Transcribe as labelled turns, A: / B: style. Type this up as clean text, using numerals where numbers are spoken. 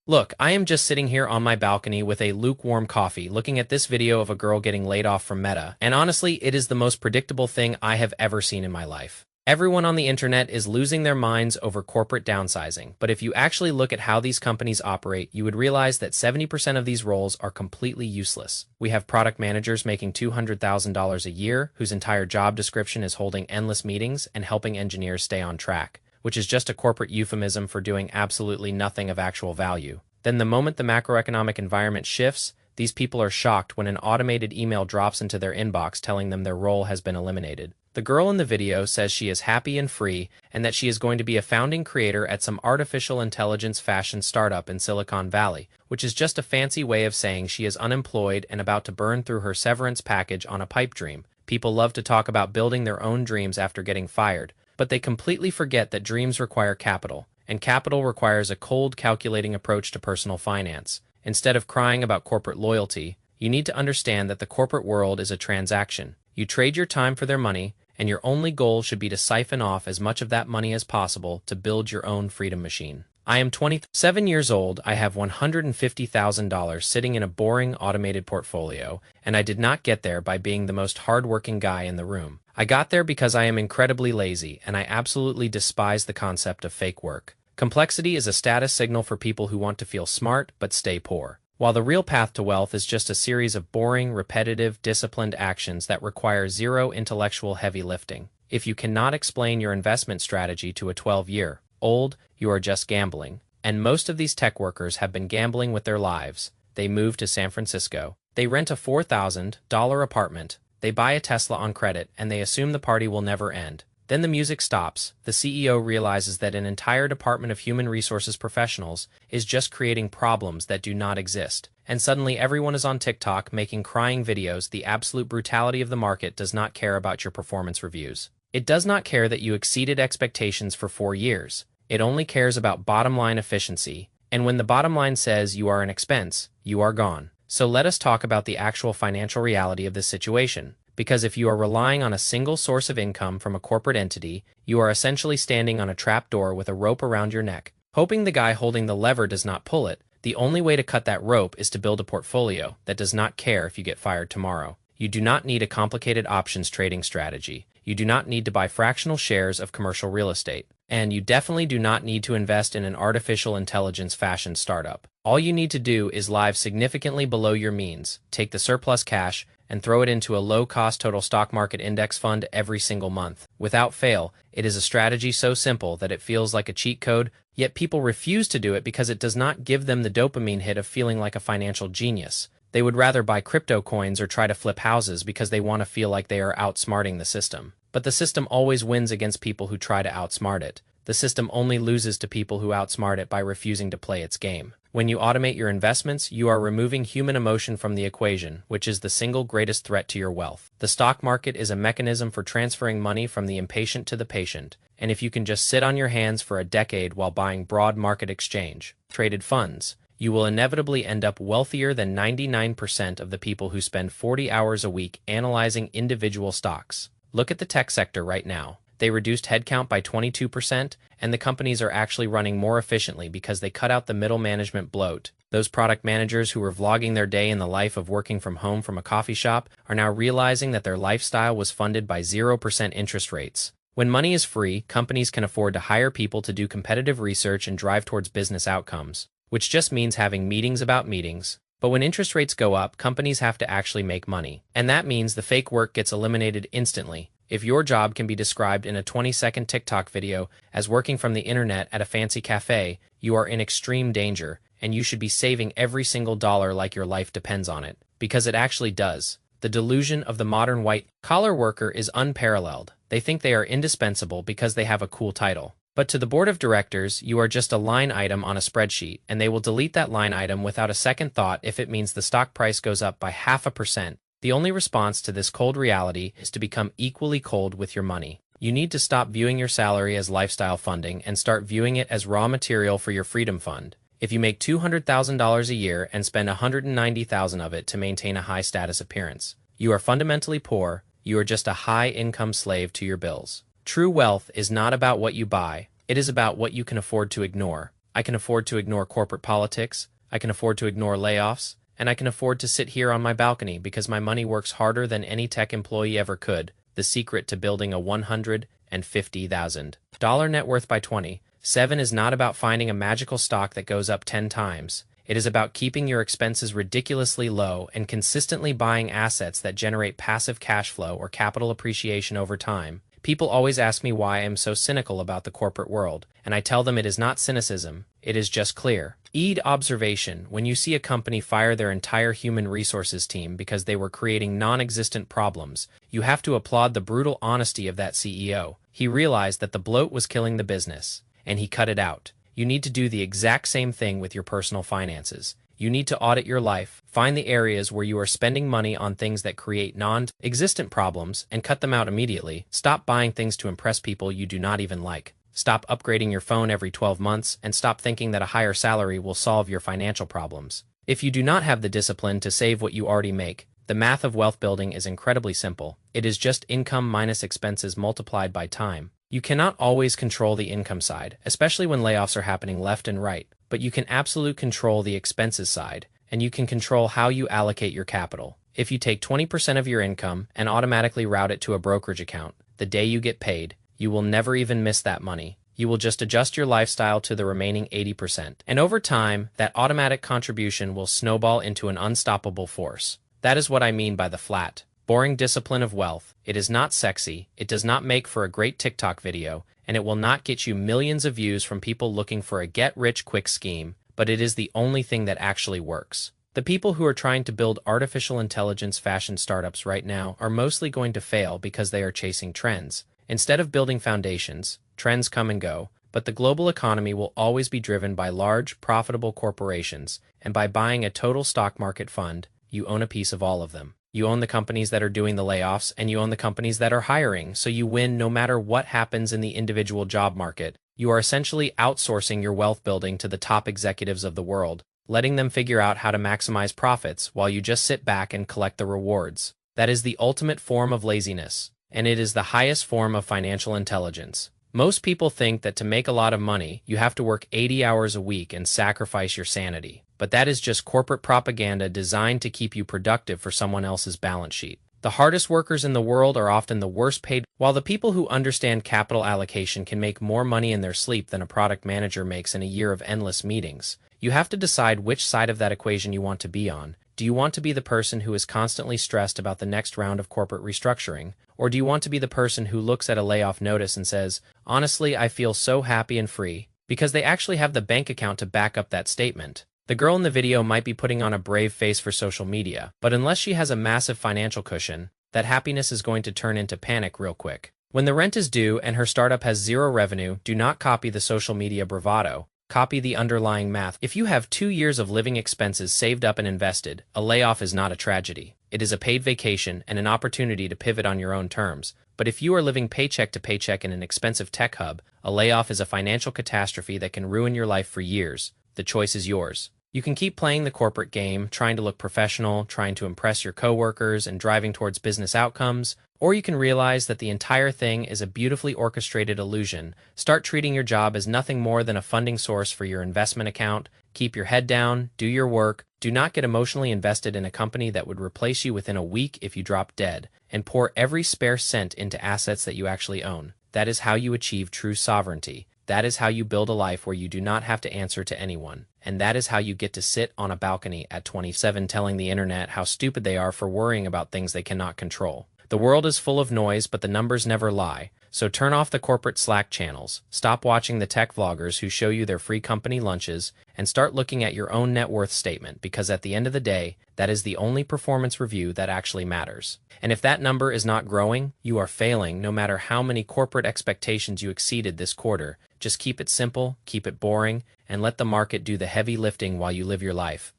A: Look, I am just sitting here on my balcony with a lukewarm coffee looking at this video of a girl getting laid off from Meta, and honestly, it is the most predictable thing I have ever seen in my life. Everyone on the internet is losing their minds over corporate downsizing, but if you actually look at how these companies operate, you would realize that 70% of these roles are completely useless. We have product managers making $200,000 a year, whose entire job description is holding endless meetings and helping engineers stay on track, which is just a corporate euphemism for doing absolutely nothing of actual value. Then the moment the macroeconomic environment shifts, these people are shocked when an automated email drops into their inbox telling them their role has been eliminated. The girl in the video says she is happy and free and that she is going to be a founding creator at some artificial intelligence fashion startup in Silicon Valley, which is just a fancy way of saying she is unemployed and about to burn through her severance package on a pipe dream. People love to talk about building their own dreams after getting fired, but they completely forget that dreams require capital, and capital requires a cold, calculating approach to personal finance. Instead of crying about corporate loyalty, you need to understand that the corporate world is a transaction. You trade your time for their money, and your only goal should be to siphon off as much of that money as possible to build your own freedom machine. I am 27 years old, I have $150,000 sitting in a boring automated portfolio, and I did not get there by being the most hardworking guy in the room. I got there because I am incredibly lazy, and I absolutely despise the concept of fake work. Complexity is a status signal for people who want to feel smart but stay poor, while the real path to wealth is just a series of boring, repetitive, disciplined actions that require zero intellectual heavy lifting. If you cannot explain your investment strategy to a 12-year-old, you are just gambling. And most of these tech workers have been gambling with their lives. They move to San Francisco. They rent a $4,000 apartment. They buy a Tesla on credit, and they assume the party will never end. Then the music stops. The CEO realizes that an entire department of human resources professionals is just creating problems that do not exist. And suddenly everyone is on TikTok making crying videos. The absolute brutality of the market does not care about your performance reviews. It does not care that you exceeded expectations for 4 years. It only cares about bottom line efficiency. And when the bottom line says you are an expense, you are gone. So let us talk about the actual financial reality of this situation. Because if you are relying on a single source of income from a corporate entity, you are essentially standing on a trapdoor with a rope around your neck, hoping the guy holding the lever does not pull it. The only way to cut that rope is to build a portfolio that does not care if you get fired tomorrow. You do not need a complicated options trading strategy. You do not need to buy fractional shares of commercial real estate. And you definitely do not need to invest in an artificial intelligence fashion startup. All you need to do is live significantly below your means, take the surplus cash, and throw it into a low-cost total stock market index fund every single month. Without fail, it is a strategy so simple that it feels like a cheat code, yet people refuse to do it because it does not give them the dopamine hit of feeling like a financial genius. They would rather buy crypto coins or try to flip houses because they want to feel like they are outsmarting the system. But the system always wins against people who try to outsmart it. The system only loses to people who outsmart it by refusing to play its game. When you automate your investments, you are removing human emotion from the equation, which is the single greatest threat to your wealth. The stock market is a mechanism for transferring money from the impatient to the patient, and if you can just sit on your hands for a decade while buying broad market exchange traded funds, you will inevitably end up wealthier than 99% of the people who spend 40 hours a week analyzing individual stocks. Look at the tech sector right now. They reduced headcount by 22%, and the companies are actually running more efficiently because they cut out the middle management bloat. Those product managers who were vlogging their day in the life of working from home from a coffee shop are now realizing that their lifestyle was funded by 0% interest rates. When money is free, companies can afford to hire people to do competitive research and drive towards business outcomes, which just means having meetings about meetings. But when interest rates go up, companies have to actually make money. And that means the fake work gets eliminated instantly. If your job can be described in a 20-second TikTok video as working from the internet at a fancy cafe, you are in extreme danger, and you should be saving every single dollar like your life depends on it. Because it actually does. The delusion of the modern white-collar worker is unparalleled. They think they are indispensable because they have a cool title. But to the board of directors, you are just a line item on a spreadsheet, and they will delete that line item without a second thought if it means the stock price goes up by 0.5%. The only response to this cold reality is to become equally cold with your money. You need to stop viewing your salary as lifestyle funding and start viewing it as raw material for your freedom fund. If you make $200,000 a year and spend $190,000 of it to maintain a high-status appearance, you are fundamentally poor. You are just a high-income slave to your bills. True wealth is not about what you buy. It is about what you can afford to ignore. I can afford to ignore corporate politics, I can afford to ignore layoffs, and I can afford to sit here on my balcony because my money works harder than any tech employee ever could. The secret to building a $150,000 net worth by 27 is not about finding a magical stock that goes up 10 times. It is about keeping your expenses ridiculously low and consistently buying assets that generate passive cash flow or capital appreciation over time. People always ask me why I am so cynical about the corporate world, and I tell them it is not cynicism, it is just clear. Observation: when you see a company fire their entire human resources team because they were creating non-existent problems, you have to applaud the brutal honesty of that CEO. He realized that the bloat was killing the business, and he cut it out. You need to do the exact same thing with your personal finances. You need to audit your life, find the areas where you are spending money on things that create non-existent problems, and cut them out immediately. Stop buying things to impress people you do not even like. Stop upgrading your phone every 12 months, and stop thinking that a higher salary will solve your financial problems. If you do not have the discipline to save what you already make, the math of wealth building is incredibly simple. It is just income minus expenses multiplied by time. You cannot always control the income side, especially when layoffs are happening left and right, but you can absolutely control the expenses side, and you can control how you allocate your capital. If you take 20% of your income and automatically route it to a brokerage account, the day you get paid, you will never even miss that money. You will just adjust your lifestyle to the remaining 80%. And over time, that automatic contribution will snowball into an unstoppable force. That is what I mean by the flat, boring discipline of wealth. It is not sexy, it does not make for a great TikTok video, and it will not get you millions of views from people looking for a get-rich-quick scheme, but it is the only thing that actually works. The people who are trying to build artificial intelligence fashion startups right now are mostly going to fail because they are chasing trends. Instead of building foundations, trends come and go, but the global economy will always be driven by large, profitable corporations, and by buying a total stock market fund, you own a piece of all of them. You own the companies that are doing the layoffs, and you own the companies that are hiring, so you win no matter what happens in the individual job market. You are essentially outsourcing your wealth building to the top executives of the world, letting them figure out how to maximize profits while you just sit back and collect the rewards. That is the ultimate form of laziness, and it is the highest form of financial intelligence. Most people think that to make a lot of money, you have to work 80 hours a week and sacrifice your sanity. But that is just corporate propaganda designed to keep you productive for someone else's balance sheet. The hardest workers in the world are often the worst paid, while the people who understand capital allocation can make more money in their sleep than a product manager makes in a year of endless meetings. You have to decide which side of that equation you want to be on. Do you want to be the person who is constantly stressed about the next round of corporate restructuring? Or do you want to be the person who looks at a layoff notice and says, "Honestly, I feel so happy and free," because they actually have the bank account to back up that statement? The girl in the video might be putting on a brave face for social media, but unless she has a massive financial cushion, that happiness is going to turn into panic real quick. When the rent is due and her startup has zero revenue, do not copy the social media bravado. Copy the underlying math. If you have 2 years of living expenses saved up and invested, a layoff is not a tragedy. It is a paid vacation and an opportunity to pivot on your own terms. But if you are living paycheck to paycheck in an expensive tech hub, a layoff is a financial catastrophe that can ruin your life for years. The choice is yours. You can keep playing the corporate game, trying to look professional, trying to impress your coworkers, and driving towards business outcomes, or you can realize that the entire thing is a beautifully orchestrated illusion. Start treating your job as nothing more than a funding source for your investment account. Keep your head down, do your work, do not get emotionally invested in a company that would replace you within a week if you drop dead, and pour every spare cent into assets that you actually own. That is how you achieve true sovereignty. That is how you build a life where you do not have to answer to anyone. And that is how you get to sit on a balcony at 27 telling the internet how stupid they are for worrying about things they cannot control. The world is full of noise, but the numbers never lie. So turn off the corporate Slack channels, stop watching the tech vloggers who show you their free company lunches, and start looking at your own net worth statement, because at the end of the day, that is the only performance review that actually matters. And if that number is not growing, you are failing no matter how many corporate expectations you exceeded this quarter. Just keep it simple, keep it boring, and let the market do the heavy lifting while you live your life.